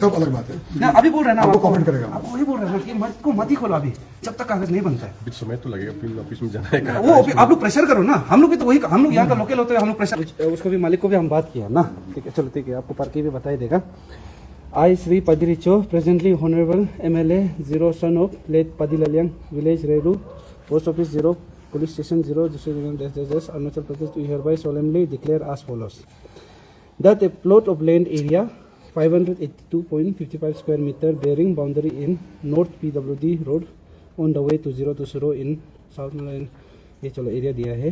सब अलग बात है ना अभी बोल रहे हैं ना आपको आपको कमेंट करेगा आपको वही बोल रहे हैं ना कि मत को मत ही खोलो अभी जब तक कागज नहीं बनता है। कुछ समय तो लगेगा, फिर ऑफिस में जाना है। वो आप लोग प्रेशर करो ना, हम लोग भी तो वही, हम लोग यहाँ का लोकल होते हैं, हम लोग प्रेशर उसको भी मालिक को भी हम बात किया ना। ठीक है, चलो ठीक है, आपको पार्क भी बताई देगा। I Sri Padiricho, presently Honorable MLA 0 son of late Padilaliang, village Redu, post office 0, police station 0, district Arunachal Pradesh, we hereby solemnly declare as follows: that a plot of land area 582.55 square meter bearing boundary in North PWD Road on the way to 020 in South Line, ये चलो area दिया है,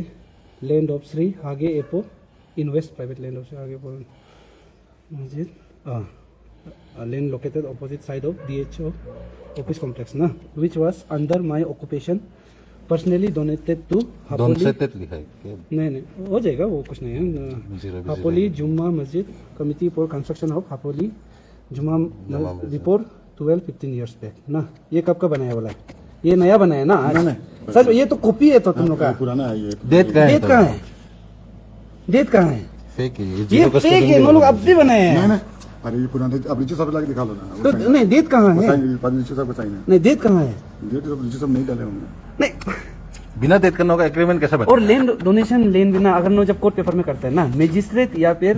land of Sri Hage Epo in West, private land of Sri Hage Epo Masjid, land located opposite side of DHO office complex na, which was under my occupation, personally donated to Hapoli, लिखा है क्या? नहीं हो जाएगा वो, कुछ नहीं है। हापोली जुम्मा मस्जिद committee for construction of Hapoli जुम्मा रिपोर्ट 12-15 years बैक ना। ये कब का बनाया वाला है? ये नया बनाया ना आज? सर ये तो कॉपी है तो तुम लोग का पुराना है ये। डेट का डेट कहाँ है? डेट कहाँ है? फेक है ये फेक है, वो लोग अब भी बनाए हैं। नहीं अरे ये पुराना, अब रिचू साहब लाके दिखा लो ना। तो नहीं डेट कहाँ है? रिचू साहब बताइए ना। नहीं डेट कहाँ है? डेट तो रिचू साहब नहीं डाले होंगे। नहीं, बिना डेट करने होगा एग्रीमेंट कैसा बना? और लेन डोनेशन लेन बिना अगर नो जब कोर्ट पेपर में करते हैं ना, मजिस्ट्रेट या फिर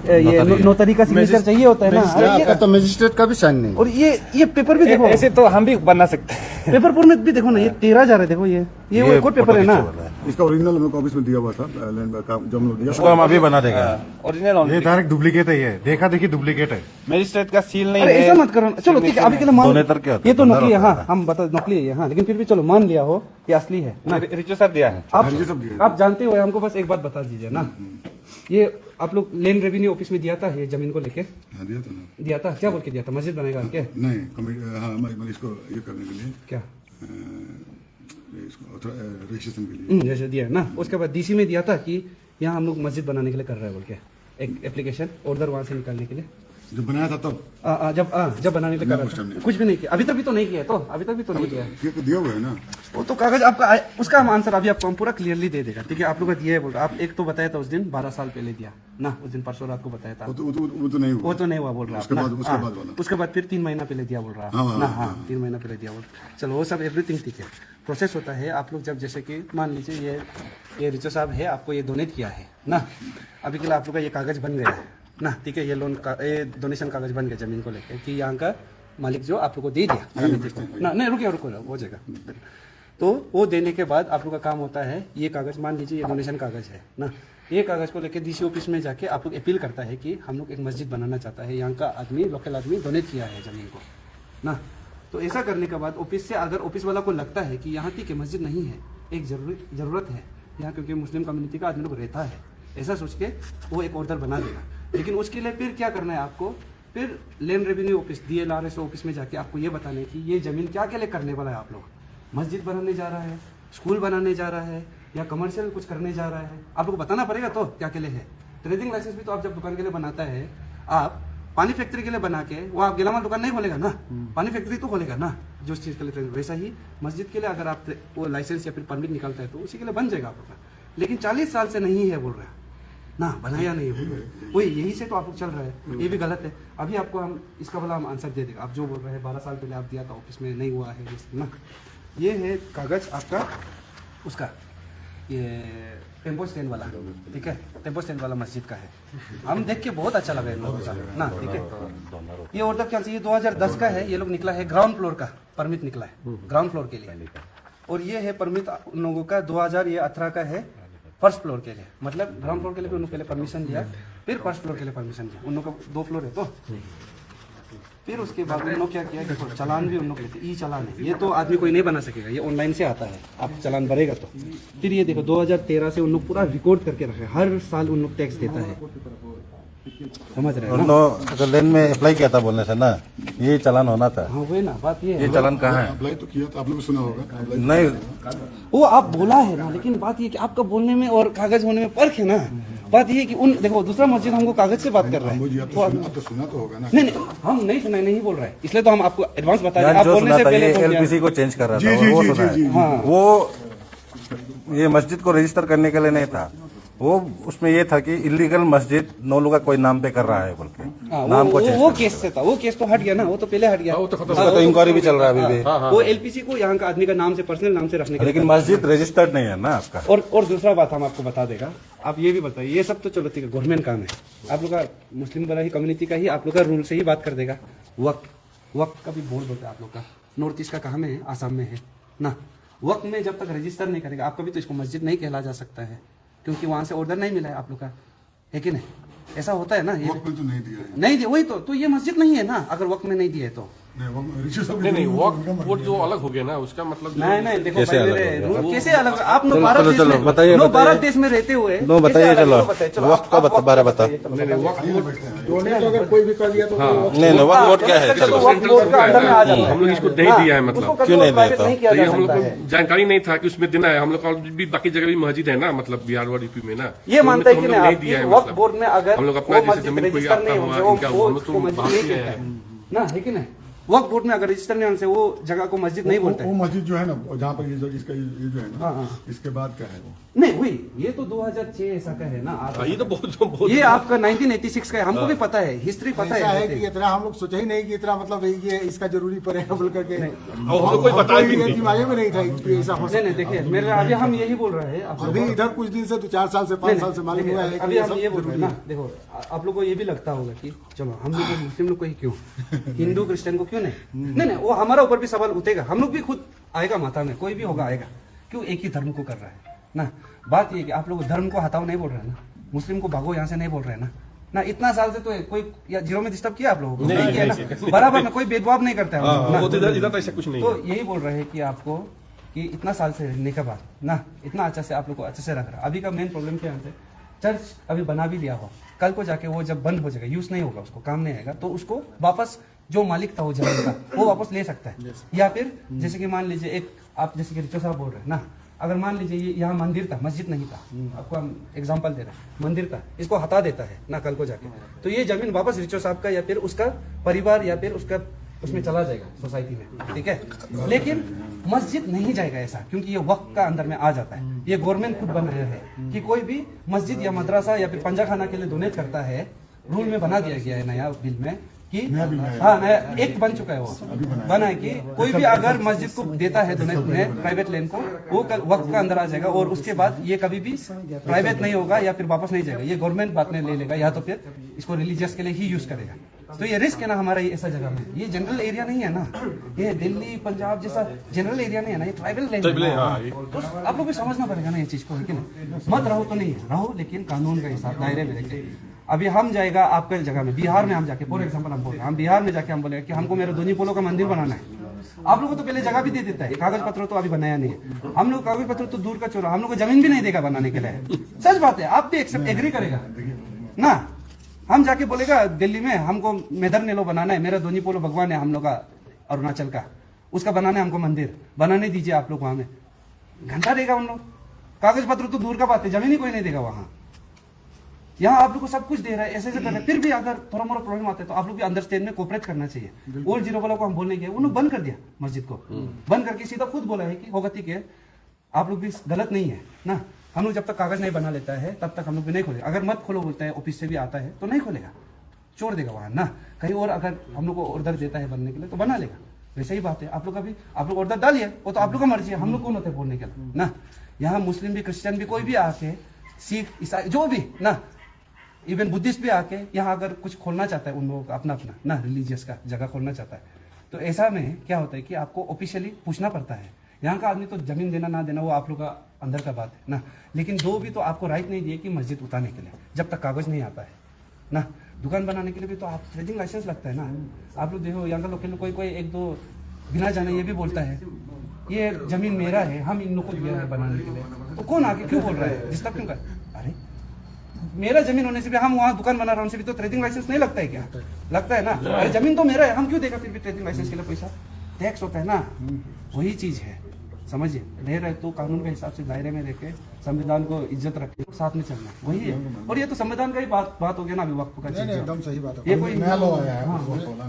ये नोटरी का सिग्नेचर चाहिए होता है ना। अरे ये तो मजिस्ट्रेट का भी साइन नहीं। और ये पेपर भी देखो, ऐसे तो हम भी बना सकते हैं। पेपर फॉर्मेट भी देखो ना, ये 13 जा रहे देखो, ये वो कोर्ट पेपर है ना। इसका ओरिजिनल हमें ऑफिस में दिया हुआ था लैंड का, जो हम लोग दिया उसको हम अभी बना देगा। ओरिजिनल ये डायरेक्ट डुप्लीकेट है, ये देखा देखी डुप्लीकेट है। मजिस्ट्रेट का सील नहीं अरे है। ऐसा मत करो, चलो ठीक है, अभी के लिए मान, डोनेटर क्या होता है? ये तो नकली है, डोनर हाँ हम बता नकली है ये, हाँ, लेकिन फिर भी चलो मान लिया हो कि असली है ना। रिचू साहब दिया है। आप जानते हो, हमको बस एक बात बता दीजिए ना, ये आप लोग लैंड रेवेन्यू ऑफिस में दिया था ये जमीन को लेके? हाँ दिया था ना। दिया था, क्या बोल के दिया था? मस्जिद बनेगा क्या? नहीं हाँ हमारे इसको ये करने के लिए, क्या इसको रजिस्ट्रेशन के लिए जैसे दिया है ना। उसके बाद डीसी में दिया था कि यहाँ हम लोग मस्जिद बनाने के लिए कर रहे हैं बोल के, एक एप्लीकेशन ऑर्डर वहाँ से निकालने के लिए। जब बनाया था तब जब बनाने के लिए कर रहा था, कुछ भी नहीं किया, अभी तक भी तो नहीं किया, तो अभी तक भी तो नहीं किया। ये तो दिया हुआ है ना वो तो कागज आपका, उसका हम आंसर अभी आपको हम पूरा क्लियरली दे देगा। ठीक है, आप लोग का दिया है बोल रहा, आप एक तो बताया था उस दिन 12 साल पहले दिया ना, उस दिन परसों रात को बताया था। वो तो नहीं हुआ। वो तो नहीं हुआ बोल रहा उसके बाद वाला। उसके बाद फिर 3 महीना पहले दिया बोल रहा ना। हाँ 3 महीना पहले दिया बोल। चलो वो सब एवरीथिंग ठीक है, प्रोसेस होता है। आप लोग जब जैसे कि मान लीजिए ये रिचो साहब है, आपको ये डोनेट किया है ना, अभी के लिए आप लोग का ये कागज बन गया है ना। ठीक है, ये लोन का ये डोनेशन कागज बन गया जमीन को लेकर कि यहाँ का मालिक जो आप लोग को दे दिया ना। नहीं रुको हो जाएगा। तो वो देने के बाद आप लोग का काम होता है, ये कागज मान लीजिए ये डोनेशन कागज है ना, ये कागज को लेकर डीसी ऑफिस में जाके आप लोग अपील करता है कि हम लोग एक मस्जिद बनाना चाहता है, यहाँ का आदमी लोकल आदमी डोनेट किया है जमीन को ना। तो ऐसा करने के बाद ऑफिस से अगर ऑफिस वाला को लगता है कि यहाँ ठीक है मस्जिद नहीं है, एक जरूरत है यहाँ, क्योंकि मुस्लिम कम्युनिटी का आदमी लोग रहता है, ऐसा सोच के वो एक ऑर्डर बना देगा। लेकिन उसके लिए फिर क्या करना है आपको, फिर land revenue office DLRS office में जाके आपको ये बताना है कि ये जमीन क्या के लिए करने वाला है। आप लोग मस्जिद बनाने जा रहा है, स्कूल बनाने जा रहा है, या कमर्शियल कुछ करने जा रहा है, आप लोग को बताना पड़ेगा तो क्या के लिए है। ट्रेडिंग लाइसेंस भी तो आप जब दुकान के लिए बनाता है, आप पानी फैक्ट्री के लिए बना के वो आप गिलामाल दुकान नहीं खोलेगा ना, पानी फैक्ट्री तो खोलेगा ना जो चीज़ के लिए। वैसा ही मस्जिद के लिए अगर आप वो लाइसेंस या फिर परमिट निकालता है तो उसी के लिए बन जाएगा आप लोग का। लेकिन 40 साल से नहीं है बोल रहा है ना, बनाया नहीं है वही, यही से तो आप लोग चल रहा है, ये भी गलत है। अभी आपको हम इसका वाला हम आंसर दे देगा। आप जो बोल रहे हैं 12 साल पहले आप दिया था ऑफिस में नहीं हुआ है ना, ये है कागज आपका उसका, ये टेम्पो स्टैंड वाला, ठीक है, टेम्पो स्टैंड वाला मस्जिद का है। हम देख के बहुत अच्छा लगा इन लोगों का ना। ठीक है, ये ऑर्डर क्या ये 2010 का है, ये लोग निकला है ग्राउंड फ्लोर का परमिट निकला है ग्राउंड फ्लोर के लिए, और ये है परमिट उन लोगों का 2018 का है फर्स्ट फ्लोर के लिए। मतलब ग्राउंड फ्लोर के लिए भी उन्होंने पहले परमिशन दिया, फिर फर्स्ट फ्लोर के लिए परमिशन दिया। उन लोगों का 2 फ्लोर है तो फिर उसके बाद उन लोग क्या किया, देखो चालान भी उन लोग लेते, ई चालान है, ये तो आदमी कोई नहीं बना सकेगा, ये ऑनलाइन से आता है, आप चालान भरेगा तो। फिर ये देखो 2013 से उन लोग पूरा रिकॉर्ड करके रखे, हर साल उन लोग टैक्स देता है, समझ रहे हैं ना। अगर लैंड में अप्लाई किया था बोलने से ना, ये चालान होना था। हाँ वही ना बात, ये चालान कहाँ है? अप्लाई तो किया था, आप लोग भी सुना होगा। नहीं वो आप बोला है ना, लेकिन बात ये कि आपका बोलने में और कागज होने में फर्क है ना। बात ये है कि उन देखो दूसरा मस्जिद हमको कागज से बात कर रहा है, तो सुना तो होगा ना। नहीं हम नहीं सुना, नहीं बोल रहे हैं, इसलिए तो हम आपको एडवांस बता रहे हैं। आप बोलने से पहले LPC को चेंज कर रहा था, वो सुना है। वो ये मस्जिद को रजिस्टर करने के लिए नहीं था, वो उसमें ये था कि इलीगल मस्जिद नौलू का कोई नाम पे कर रहा है बोल के हाँ, नाम को चेंज वो कर केस से था, वो केस तो हट गया ना, वो तो पहले हट गया। उसका तो इंक्वायरी भी चल रहा है अभी भी। वो एलपीसी को यहाँ का आदमी का नाम से, पर्सनल नाम से रखने के लिए। लेकिन मस्जिद रजिस्टर्ड नहीं है ना आपका। और दूसरा बात हम आपको बता देगा, आप ये भी बताइए, ये सब तो चलो ठीक है, गवर्नमेंट काम है, आप लोग का मुस्लिम वाला ही कम्युनिटी का ही आप लोग का रूल से ही बात कर देगा। वक्त का भी बोर्ड होता है आप लोग का, नॉर्थ ईस्ट का कहाँ में है, आसाम में है ना। वक्त में जब तक रजिस्टर नहीं करेगा आपका भी तो इसको मस्जिद नहीं कहला जा सकता है, क्योंकि वहां से ऑर्डर नहीं मिला है आप लोग का, है कि नहीं? ऐसा होता है ना, ये वक्त में तो नहीं दिया है। नहीं दिया, वही तो ये मस्जिद नहीं है ना अगर वक्त में नहीं दिया है तो। नहीं वक्त जो अलग हो गया ना, उसका मतलब नहीं देखो कैसे भाई, अलग मेरे हो गया? रूल कैसे अलग? आप लोग चलो, भारत चलो, देश चलो, में, बताइए, लोग बताइए। भारत देश में रहते हुए नो कैसे बताइए, अलग? चलो बताइए, चलो, वक्त का बारे बता। अगर कोई भी कर दिया तो नहीं वक्त वोट क्या है, चलो वक्त बोर्ड का अंदर में आ जाता है। हम लोग इसको नहीं दिया है, मतलब उसको क्यों नहीं private दिया? नहीं किया ये जा हम लोग सकता है। को जानकारी नहीं था कि उसमें देना है। हम लोग का भी बाकी जगह भी मस्जिद है ना, मतलब बिहार और यूपी में ना, ये मानता है कि हम नहीं लोग नहीं आपकी दिया है। वक्त मतलब बोर्ड में अगर हम लोग अपना वो जैसे मस्जिद जमीन कोई रजिस्टर आता नहीं हुआ होने इनका से वो हम लोग उसको तो मस्जिद बात नहीं किया कहता है। है ना, है कि नहीं? वक्त बोर्ड में अगर रजिस्टर नहीं होने से वो जगह को मस्जिद नहीं बोलते वो हैं। मस्जिद जो है ना, जहाँ पर ये जो इसका ये जो है हाँ, ना, हाँ। इसके बाद क्या है वो? नहीं वही, ये तो 2006 ऐसा का है ना आप, ये तो बहुत ये आपका 1986 का है, हमको भी पता है, हिस्ट्री पता ऐसा है है। कि इतना हम लोग सोचे ही नहीं कि इतना मतलब ये इसका जरूरी पड़ेगा बोल करके, हम लोग कोई बताया भी नहीं। दिमाग में नहीं था कि ऐसा हो नहीं देखिए, मेरे अभी हम यही बोल रहे हैं आप लोगों अभी को। इधर कुछ दिन से 2-4 साल से 5 साल से मालूम देखिए, हुआ है अभी कि हम ये बोल रहे हैं ना, देखो आप लोग को ये भी लगता होगा कि चलो हम लोग मुस्लिम लोग को ही क्यों, हिंदू क्रिश्चियन को क्यों नहीं, वो हमारा ऊपर भी सवाल उठेगा, हम लोग भी खुद आएगा माथा में, कोई भी होगा आएगा, क्यों एक ही धर्म को कर रहा है ना। बात ये कि आप लोग धर्म को हटाओ नहीं बोल रहे हैं ना, मुस्लिम को भागो यहाँ से नहीं बोल रहे हैं ना। इतना साल से तो कोई या जीरो में डिस्टर्ब किया आप लोगों को? नहीं किया ना, बराबर में कोई भेदभाव नहीं करता है हम लोग ना। इधर तो ऐसा कुछ नहीं तो है। यही बोल रहे हैं कि आपको कि इतना साल से रहने के बाद ना इतना अच्छा से आप लोग को अच्छे से रख रहा है। अभी का मेन प्रॉब्लम क्या है, चर्च अभी बना भी लिया हो, कल को जाके वो जब बंद हो जाएगा, यूज नहीं होगा, उसको काम नहीं आएगा, तो उसको वापस जो मालिक था वो जमीन का वो वापस ले सकता है। या फिर जैसे कि मान लीजिए एक आप जैसे कि रिचो साहब बोल रहे हैं ना, अगर मान लीजिए ये यहाँ मंदिर था, मस्जिद नहीं था, आपको हम एग्जांपल दे रहे हैं, मंदिर था, इसको हटा देता है ना कल को जाके, तो ये जमीन वापस रिचो साहब का या फिर उसका परिवार या फिर उसका उसमें चला जाएगा सोसाइटी में, ठीक है। लेकिन मस्जिद नहीं जाएगा ऐसा, क्योंकि ये वक्त का अंदर में आ जाता है। ये गवर्नमेंट खुद बनाया है कि कोई भी मस्जिद या मदरसा या फिर पंजा खाना के लिए डोनेट करता है, रूल में बना दिया गया है नया बिल में कि हाँ नया एक बन चुका है, वो बना है कि कोई भी अगर मस्जिद को देता है डोनेट में प्राइवेट लैंड को, वो वक्त का अंदर आ जाएगा और उसके बाद ये कभी भी प्राइवेट नहीं होगा या फिर वापस नहीं जाएगा, ये गवर्नमेंट बाद में ले लेगा या तो फिर इसको रिलीजियस के लिए ही यूज करेगा। तो ये रिस्क है ना हमारा, ये ऐसा जगह में, ये जनरल एरिया नहीं है ना, ये दिल्ली पंजाब जैसा जनरल एरिया नहीं है ना, ये ट्राइबल लैंड है। तो आप लोग भी समझना पड़ेगा ना ये चीज को, है कि नहीं? मत रहो तो नहीं है, रहो लेकिन कानून के हिसाब दायरे में रखे। अभी हम जाएगा आपके जगह में, बिहार में हम जाके, फॉर एग्जाम्पल हम बोल रहे हैं, हम बिहार में जाके हम बोलेगा कि हमको मेरे दोनी पोलो का मंदिर बनाना है, आप लोगों को तो पहले जगह भी दे देता है, कागज पत्र तो अभी बनाया नहीं है, हम लोग कागज पत्र तो दूर का छोड़ो, हम लोग को जमीन भी नहीं देगा बनाने के लिए। सच बात है, आप भी एक्सेप्ट एग्री करेगा ना। हम जाके बोलेगा दिल्ली में हमको मेदर नेलो बनाना है, मेरा दोनी पोलो भगवान है हम लोग का अरुणाचल का, उसका बनाना है हमको मंदिर, बनाने दीजिए आप लोग वहां में, घंटा देगा उन लोग, कागज पत्र तो दूर का बात है, जमीन ही कोई नहीं देगा वहां। यहाँ आप लोग को सब कुछ दे रहा है, ऐसे कर रहे हैं, फिर भी अगर थोड़ा मोड़ा प्रॉब्लम आता है तो आप लोग भी अंडरस्टैंड में कोऑपरेट करना चाहिए। ओल्ड जीरो वाला को हम बोलने गए, उन्होंने बंद कर दिया मस्जिद को, बंद करके सीधा खुद बोला है कि होगा ठीक है, आप लोग भी गलत नहीं है ना, हम लोग जब तक कागज नहीं बना लेता है तब तक हम लोग भी नहीं खोलेगा। अगर मत खोलो बोलता है, ऑफिस से भी आता है तो नहीं खोलेगा, छोड़ देगा वहां ना, कहीं और अगर हम लोग को ऑर्डर देता है बनने के लिए तो बना लेगा। वैसे ही बात है, आप लोग का भी आप लोग ऑर्डर डालिए, वो तो आप लोग का मर्जी है, हम लोग कौन होते हैं बोलने के लिए ना। यहाँ मुस्लिम भी क्रिश्चियन भी कोई भी आके, सिख ईसाई जो भी ना, इवन बुद्धिस्ट भी आके यहाँ अगर कुछ खोलना चाहता है, उन लोगों का अपना अपना ना रिलीजियस का जगह खोलना चाहता है, तो ऐसा में क्या होता है कि आपको ऑफिशियली पूछना पड़ता है। यहाँ का आदमी तो जमीन देना ना देना वो आप लोग का अंदर का बात है ना, लेकिन दो भी तो आपको राइट नहीं दिए कि मस्जिद उतारने के लिए, जब तक कागज नहीं आता है ना। दुकान बनाने के लिए भी तो आप ट्रेडिंग लाइसेंस लगता है ना। आप लोग देखो यहाँ का लोग कोई कोई एक दो बिना जाने ये भी बोलता है ये जमीन मेरा है, हम इन लोग को दिया है बनाने के लिए, तो कौन आके क्यों बोल रहा है, डिस्टर्ब क्यों कर? अरे मेरा जमीन होने से भी हम वहाँ दुकान बना रहे हैं, भी तो ट्रेडिंग लाइसेंस नहीं लगता है क्या? लगता है ना। अरे जमीन तो मेरा है, हम क्यों देगा फिर भी ट्रेडिंग लाइसेंस के लिए पैसा? टैक्स होता है ना, वही चीज है। समझिए, रह रहे तो कानून के हिसाब से दायरे में रह के संविधान को इज्जत रखे, साथ में चलना वही है। और ये तो संविधान का ही बात हो गया ना, अभी वक्त का चीज एकदम सही बात है। ये कोई नया लॉ आया है, हाँ,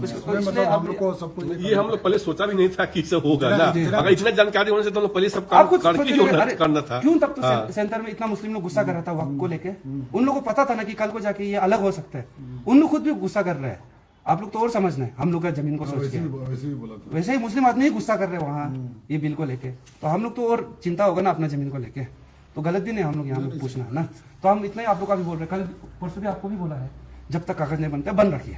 उसमें मतलब आप लोग को सब कुछ ये हम लोग पहले सोचा भी नहीं था कि सब होगा ना। अगर इतना जानकारी होने से तो हम लोग पहले सब काम आपको करके क्यों करना था। क्यों तब तो सेंटर में इतना मुस्लिम लोग गुस्सा कर रहा था वक्त को लेके, उन लोगों को पता था ना कि कल को जाके ये अलग हो सकता है, उन लोग खुद भी गुस्सा कर रहे हैं। आप लोग तो और समझना है, हम लोग का जमीन को सोच के वैसे ही बोला था। वैसे ही मुस्लिम आदमी ही गुस्सा कर रहे हैं वहाँ ये बिल को लेके, तो हम लोग तो और चिंता होगा ना अपना जमीन को लेके, तो गलत भी नहीं हम लोग यहाँ पूछना है ना। तो हम इतना ही आप लोग का भी बोल रहे हैं, कल परसों भी आपको भी बोला है, जब तक कागज नहीं बनते बंद रखिए,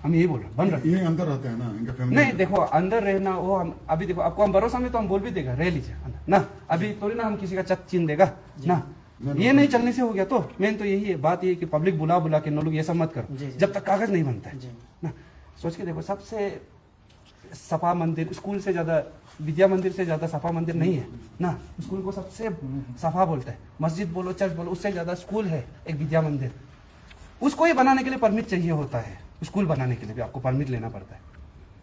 हम यही बोल रहे हैं बंद रखिए। ये अंदर रहते हैं ना इनका फैमिली। नहीं देखो अंदर रहना वो हम अभी देखो आपको हम भरोसा में तो हम बोल भी देगा रह लीजिए अंदर ना, अभी थोड़ी ना हम किसी का चट छीन देगा ना, ये नहीं चलने से हो गया। तो मेन तो यही है बात, ये कि पब्लिक बुला बुला के लोग ये सब मत करो जब तक कागज नहीं बनता है ना। सोच के देखो, सबसे सफा मंदिर स्कूल से ज्यादा, विद्या मंदिर से ज्यादा सफा मंदिर नहीं है ना। स्कूल को सबसे सफा बोलता है, मस्जिद बोलो चर्च बोलो, उससे ज्यादा स्कूल है एक विद्या मंदिर। उसको ही बनाने के लिए परमिट चाहिए होता है, स्कूल बनाने के लिए भी आपको परमिट लेना पड़ता है।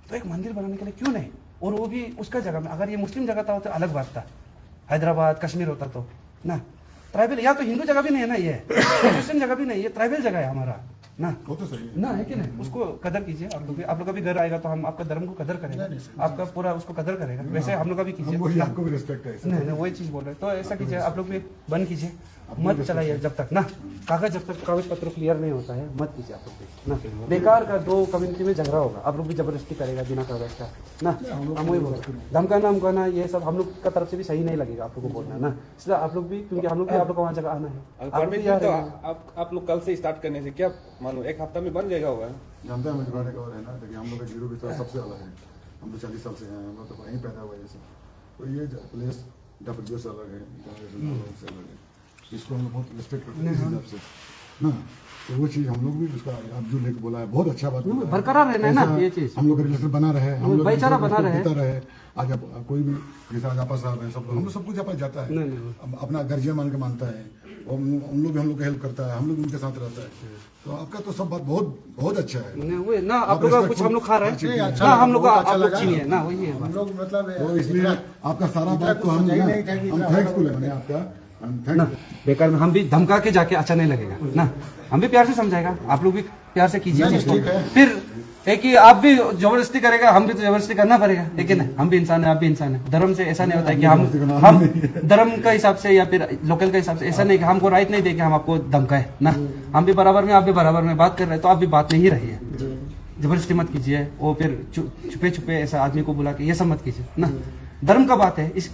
तो एक मंदिर बनाने के लिए क्यों नहीं, और वो भी उसका जगह में। अगर ये मुस्लिम जगह था तो अलग बात था, हैदराबाद कश्मीर होता तो ना। ट्राइबल या तो हिंदू जगह भी नहीं है ना, ये क्रिश्चियन जगह भी नहीं, ये ट्राइबल जगह है हमारा ना। वो तो सही है ना, है कि नहीं, उसको कदर कीजिए। आप लोग का भी घर आएगा तो हम आपका धर्म को कदर करेंगे, आपका पूरा उसको कदर करेगा, वैसे हम लोग का भी कीजिए। वही आपको भी रिस्पेक्ट है। नहीं वही चीज बोल रहे हैं, तो ऐसा कीजिए आप लोग भी बंद कीजिए, मत चलाइए जब तक ना जब तक कागज पत्र क्लियर नहीं होता है, मत कीजिए आप लोग भी ना। बेकार का दो कम्युनिटी में झगड़ा होगा, आप लोग भी जबरदस्ती करेगा बिना कागज का ना। हम वही बोल रहे हैं, धमकाना हमकाना ये सब हम लोग का तरफ से भी सही नहीं लगेगा आप लोग को बोलना ना, इसलिए आप लोग भी, क्योंकि हम लोग भी आप लोग को वहाँ जगह आना है। आप लोग कल से स्टार्ट करने से क्या मानो एक हफ्ता में बन जाएगा होगा। जानते हैं मजबाने का और है ना, देखिए हम लोग का जीरो भी तो सबसे अलग है। हम तो 40 साल से हैं, हम लोग तो वहीं पैदा हुए जैसे। तो ये प्लेस डब्ल्यू से अलग है, से अलग है, इसको हम लोग बहुत रिस्पेक्ट करते हैं इस हिसाब से ना। तो वो चीज़ हम लोग भी उसका आप जो लेके बोला है बहुत अच्छा बात है, बरकरार रहना है ना ये चीज, हम लोग का रिलेशन बना रहे, हम लोग भाईचारा बना रहे। आज कोई भी जैसे आज आपस साहब है, सब लोग हम लोग सब कुछ आपस जाता है, अपना गर्जियन मान के मानता है, और उन लोग भी हम लोग को हेल्प करता है, हम लोग उनके साथ रहता है। तो आपका तो सब बात बहुत बहुत अच्छा है वो ना। आप लोग का कुछ हम लोग खा रहे हैं ना, हम लोग का आप लोग छीनिए ना, वही है हम लोग मतलब तो इसलिए आपका सारा बात तो हम थैंक्सफुल है आपका, ना। बेकार में हम भी धमका के जाके अच्छा नहीं लगेगा ना, हम भी प्यार से समझाएगा, आप लोग भी प्यार से कीजिए जिसको। फिर एक ही आप भी जबरदस्ती करेगा, हम भी तो जबरदस्ती करना पड़ेगा, लेकिन हम भी इंसान है, आप भी इंसान है। धर्म से ऐसा नहीं होता है कि हम धर्म का हिसाब से या फिर लोकल का हिसाब से ऐसा नहीं कि हमको राइट नहीं दे के हम आपको धमकाए ना। हम भी बराबर में, आप भी बराबर में बात कर रहे हैं, तो आप भी बात में ही रहिए, जबरदस्ती मत कीजिए। वो फिर छुपे छुपे ऐसा आदमी को बुला के ये सब मत कीजिए ना। धर्म का बात है, इस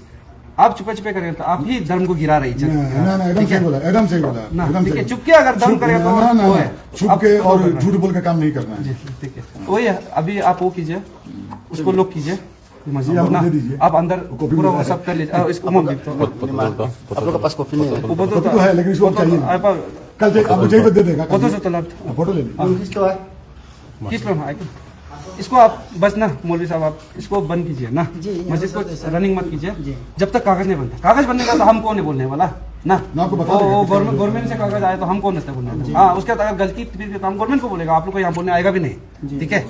आप छुपे छुपे करेंगे तो आप ही धर्म को गिरा रही ना। एकदम सही बोला, एकदम सही बोला, एकदम सही। चुपके अगर धर्म करेगा तो वो है, छुप के और झूठ बोल के काम नहीं करना है। ठीक है, वही है। अभी आप वो कीजिए, उसको लॉक कीजिए मस्जिद को ना, आप अंदर पूरा वो सब कर लीजिए। इसको आप लोग के पास कॉपी नहीं है? फोटो तो है लेकिन इसको चाहिए कल से, आपको चाहिए तो दे देगा। फोटो से तो फोटो ले लीजिए, किस पे है इसको आप बस ना मौलवी साहब आप इसको बंद कीजिए ना, मस्जिद को रनिंग मत कीजिए जब तक कागज नहीं बनता। कागज बनने का तो हम कौन है बोलने वाला ना, गवर्नमेंट से कागज आए तो हम कौन रहते बोलने। हाँ उसके बाद अगर गलती तो हम गवर्नमेंट को बोलेगा, आप लोग को यहाँ बोलने आएगा भी नहीं। ठीक है,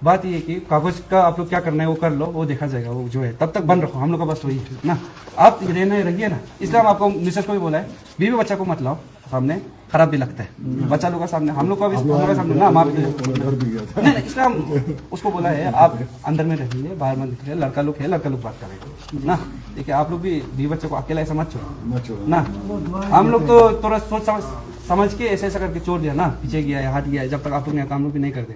बात ये है कि कागज का आप लोग क्या करना है वो कर लो, वो देखा जाएगा, वो जो है तब तक बंद रखो, हम लोग का बस वही है ना। आप रहना रहिए ना, इसलिए हम आपको मिसेस को भी बोला है, बीवी बच्चा को मत लाओ सामने, खराब भी लगता है बच्चा लोग का सामने, हम लोग का भी हमारे सामने ना। हम आप नहीं, इसलिए हम उसको बोला है आप अंदर में रहिए, बाहर मत निकलिए, लड़का लोग है, लड़का लोग बात करेंगे ना। देखिए आप लोग भी बीवी बच्चे को अकेला ऐसा मत छोड़ो ना। हम लोग तो थोड़ा सोच समझ के ऐसा ऐसा करके छोड़ दिया ना, पीछे गया है, हाथ गया है, जब तक आप लोग नहीं, काम लोग भी नहीं करते।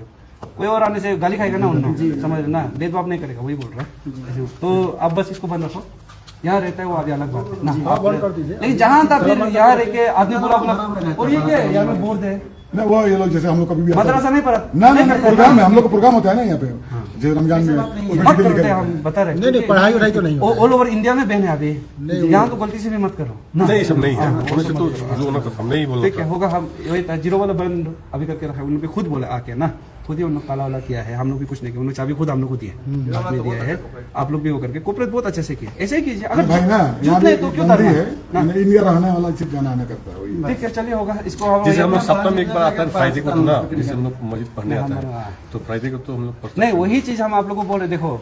कोई और आने से गाली खाएगा ना, उन्होंने समझ ना, भेदभाव नहीं करेगा, वही बोल रहा है। तो आप बस इसको बंद रखो, यहाँ रहता है वो आगे अलग बात है ना, लेकिन जहाँ था फिर यहाँ रह के आदमी पूरा अपना। और ये क्या है यहाँ में बोर्ड है ना, वो ये लोग जैसे हम लोग कभी भी मदरसा नहीं पढ़ा ना, प्रोग्राम है, हम लोग का प्रोग्राम होता है ना यहाँ पे, जैसे रमजान में मत करते हैं, हम बता रहे नहीं पढ़ाई वढ़ाई तो नहीं, ऑल ओवर इंडिया में बैन है अभी, यहाँ तो गलती से भी मत करो ना। नहीं सब नहीं है, उनसे तो जो होना था हमने ही बोला। ठीक है, होगा, हम वही जीरो वाला बंद अभी करके रखा है, उन्होंने खुद बोला आके ना, खुद ही उन्होंने काला वाला किया है, हम लोग भी कुछ नहीं किया, उन्होंने चाबी खुद हम लोग को दी है, आपने दिया है, आप लोग भी वो करके कोऑपरेट बहुत अच्छे से किए, ऐसे ही कीजिए। अगर भाई ना यहाँ नहीं तो क्यों करना है ना, इंडिया रहने वाला चीज जाना आना करता है। ठीक है चलिए होगा, इसको जैसे हम लोग सप्ताह में एक बार आता है फ्राइडे को, तो ना जैसे हम लोग मस्जिद पढ़ने आता है तो फ्राइडे को तो हम लोग नहीं, वही चीज हम आप लोग को बोल रहे, देखो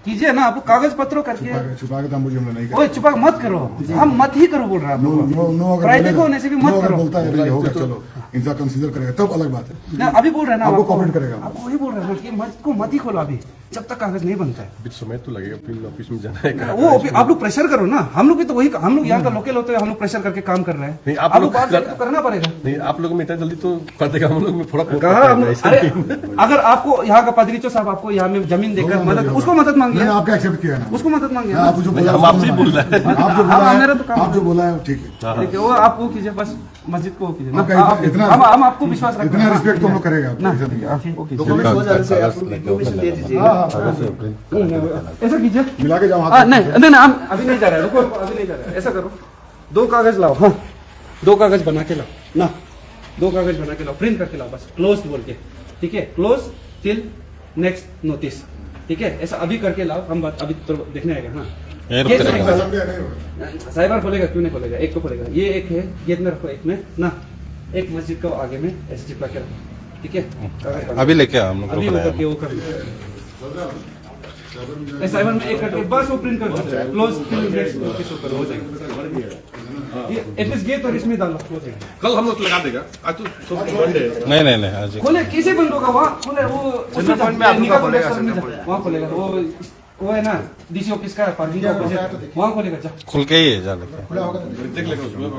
कीजिए ना, आप लोग कागज पत्रों करके छुपा के तो मुझे हमने नहीं ओए छुपा मत करो, हम मत ही करो बोल रहा नो हूँ। नो नो अगर प्राइवेट बोलेगा- होने से भी नो मत अगर करो। बोलता है भाई होगा चलो इंसान कंसीडर करेगा तब अलग बात है। ना अभी बोल रहे हैं ना, आपको comment करेगा। आपको वही बोल रहे हैं ना कि मत को मत ही खोलो अभी, जब तक कागज नहीं बनता है। अभी समय तो लगेगा, फिर ऑफिस में जाना है। वो आप लोग प्रेशर करो ना, हम लोग भी तो वही, हम लोग यहाँ का लोकल होते हैं, हम लोग प्रेशर करके काम कर रहे हैं। नहीं, आप आप लोग लोग बात करके तो करना पड़ेगा। नहीं, आप लोगों में इतना जल्दी तो कर देगा, हम लोग में थोड़ा कहा हम लोग, अरे अगर आपको यहाँ का पादरीचो साहब आपको यहाँ में जमीन देकर मदद, उसको मदद मांगिए, मैंने आपका एक्सेप्ट किया है ना, उसको मदद मांगिए आप जो बोला हम आपसे ही बोल रहे हैं। आप जो हाँ, बोला मेरा तो काम है आप जो बोला है ठीक है। ठीक है, वो आप वो कीजिए, बस मस्जिद को वो कीजिए ना, आपका आप- इतना- हम आपको विश्वास रखते इतना हैं। रिस्पेक्ट तो हम लोग करेगा ना ऐसा नहीं है। आप वो कीजिए। कागज लेके ओपन दे ऐसा कीजिए। मिला के जाओ हाँ हाथ नहीं नहीं नहीं, हम अभी नहीं जा रहे हैं, रुको अभी नहीं जा रहे हैं। ऐसा करो, 2 कागज लाओ, हाँ 2 कागज बना के लाओ ना, 2 कागज बना के लाओ, प्रिंट करके लाओ बस, क्लोज बोल के, ठीक है, क्लोज टिल नेक्स्ट नोटिस, ठीक है, ऐसा अभी करके लाओ। हम बात अभी तो देखने आएगा ना, ये रुक गेट जाएगा। में- साइबर खोलेगा, क्यों नहीं खोलेगा, एक तो खोलेगा, ये एक है, गेट में रखो एक में ना, एक मस्जिद को आगे में ऐसे चिपका के रखो, ठीक है, कागज बना- अभी लेके आओ, हम लोग अभी रुक वो रहे करके हैं। वो कर साइबर में एक करके बस वो प्रिंट कर दो, क्लोज नेक्स्ट नोटिस ऊपर हो जाएगा। ये एटलीस्ट गेट और इसमें डालो, हो जाएगा। कल हम लोग लगा देगा, आज तो मंडे है। नहीं नहीं नहीं आज ही। खोले कैसे बंद होगा, वहाँ खोले वो उसमें पॉइंट में आप लोग का खोलेगा, वहाँ खोलेगा, वो है ना डीसी ऑफिस का पार्किंग का ऑपोजिट, वहाँ खोलेगा। जा खुल के ही है जा लेके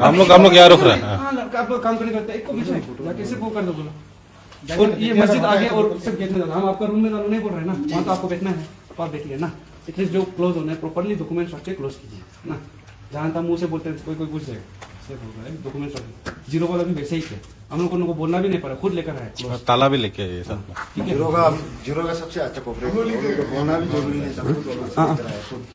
हम लोग यहाँ रुक रहे हैं। हाँ। हाँ लड़का आप लोग काम करने करते हैं, एक को बीच में कैसे वो कर दो बोलो, और ये मस्जिद आगे और सब गेट में डालो, हम आपका रूम में डालो नहीं बोल रहे हैं ना, वहाँ तो आपको बैठना है, तो आप बैठिए ना, एटलीस्ट जो क्लोज होना है प्रॉपर्ली डॉक्यूमेंट्स रख के क्लोज कीजिए ना, जहाँ तक मुंह से बोलते हैं कोई पूछ जाएगा, से बोल रहा है डॉक्यूमेंट्स रख, जीरो वाला भी वैसे ही है, हम लोगों को बोलना भी नहीं पड़ा, खुद लेकर आए क्लोज, ताला भी लेके आइए साथ में। ठीक है। जीरो का सबसे अच्छा कोऑपरेट होना भी जरूरी है।